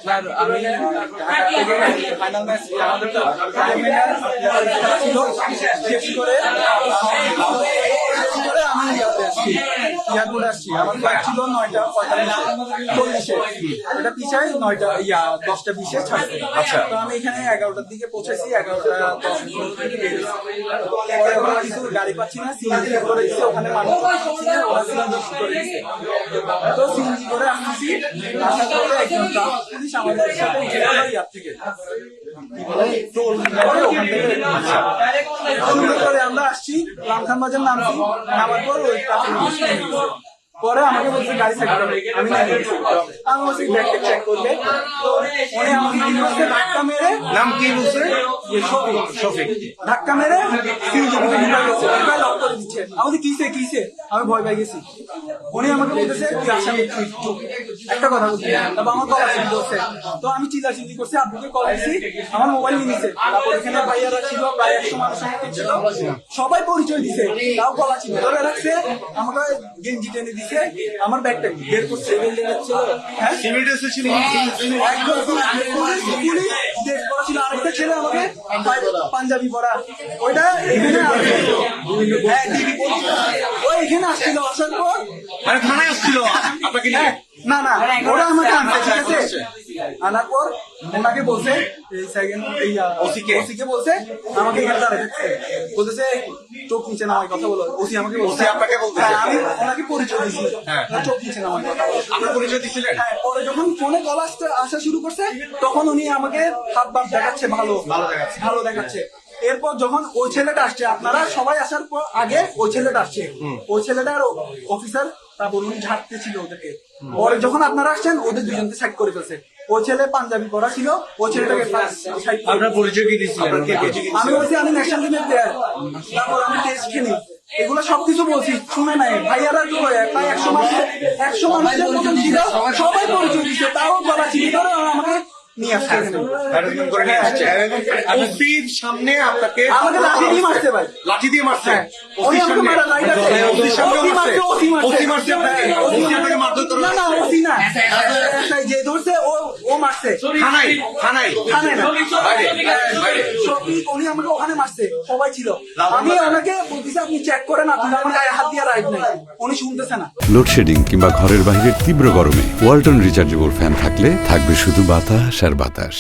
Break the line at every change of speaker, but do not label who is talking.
Sir আমি final match আমাদের তো ছিল শেষ করে আমি এয়ারপোর্টে আসছি। আমার ফ্লাইট ছিল 9:45-40-এ, এটা পিছায় 10:20-এ ছাড়ছে।
আচ্ছা।
তো আমি এখানে 11টার দিকে পৌঁছেছি, 11:10 থেকে বেরিয়েছি। পরে ওরা কিছু গাড়ি পাচ্ছি না, সিএনজি করে দিচ্ছে, ওখানে মানুষ পাচ্ছি না, ওরা সিলিন্ডার করে দিচ্ছে। তো সিএনজি করে আসছি, আসার পরে একজন পুলিশ আমাদের সাথে উঠে গেল ইয়ার থেকে টোল ওখান থেকে করে আমরা আসছি, রামখান বাজার নামছি, নামার পর ওই পরে আমাকে বলছে গাড়ি চেক করবে, আমি বলছি ব্যাগ চেক করবে। উনি আমাকে কি বলছে, ধাক্কা মেরে,
নাম কি বলছে?
শফিক ধাক্কা মেরে লক করে দিচ্ছে। আমাদের কিসে আমি ভয় পেয়ে গেছি। উনি আমাকে বলতেছে তুই আসামি, একটা কথা বলছি, তারপর আমার কল আসে বলছে। তো আমি চিল্লাচিল্লি করছি, আব্বুকে কল দিছি, আমার মোবাইল নিয়ে নিছে। তারপর এখানে ভাইয়ারা ছিল, প্রায় 100 মানুষ ছিল, সবাই পরিচয় দিছে, তাও গলা চিনি ধরে রাখছে, আমাকে গেঞ্জি টেনে দিছে, আমার ব্যাগটা বের করছে। হ্যাঁ একদম দেশ পড়া ছিল, আরেকটা ছেলে আমাকে পাঞ্জাবি পরা, ওইটা এখানে ওই এখানে আসছিল। আসার পর
মানে থানায় আসছিল আপনাকে নিয়ে?
না ওরা আমাকে আনতে, ঠিক আছে, আনার পর ওনাকে বলছে ওসিকে বলছে আমাকে এখানে দাঁড়াতে বলতেছে চোখ নিচে নামায় কথা বলো। ওসি আমাকে বলছে,
আপনাকে বলতেছে?
আমি ওনাকে পরিচয় দিচ্ছি, চোখ নিচে নামায় কথা বলো।
আপনার পরিচয় দিচ্ছিলেন?
হ্যাঁ, পরে যখন ফোনে কল আসা শুরু করছে, তখন উনি আমাকে হাত বাপ দেখাচ্ছে, ভালো দেখাচ্ছে। এরপর যখন ওই ছেলেটা আসছে, আপনারা সবাই আসার পর আগে ওই ছেলেটা আসছে, ওই ছেলেটার অফিসার, তারপর উনি ঝাড়তে ছিল ওদেরকে। পরে যখন আপনারা আসছেন, ওদের দুজনকে সাইড করে ফেলছে। ওই ছেলে পাঞ্জাবি পরা ছিল, ওই ছেলেটাকে
আপনার পরিচয় কি দিচ্ছিলেন?
আমি বলছি আমি ন্যাশনাল টিমের প্লেয়ার, তারপর আমি টেস্ট খেলি, এগুলো সবকিছু বলছি, শুনে নাই। ভাইয়ারা তো প্রায় 100 মানুষের মতন ছিল, সবাই পরিচয় দিচ্ছে, তাও বলা ছিল আমাকে নিয়ে আসছে,
ওসির সামনে আপনাকে
আমাকে লাঠি দিয়ে মারছে ভাই,
লাঠি দিয়ে মারছে?
ওই আমাকে মারা লাইট আছে,
ওসির সামনে মারছে?
ওসি
মারছে আপনাকে? ওসি আপনাকে মারধর করে?
না ওসি না, যে ধরছে ও মারছে।
থানায়
না
বাইরে
শফিক, উনি আমাকে ওখানে মারছে, সবাই ছিল। আমি ওনাকে বলতেছি আপনি চেক করেন, আপনি আমার গায়ে হাত দিয়ে রাইট নাই, উনি শুনতেছে না।
লোডশেডিং কিংবা ঘরের বাইরের তীব্র গরমে ওয়ালটন রিচার্জেবল ফ্যান থাকলে থাকবে শুধু বাতাস আর বাতাস।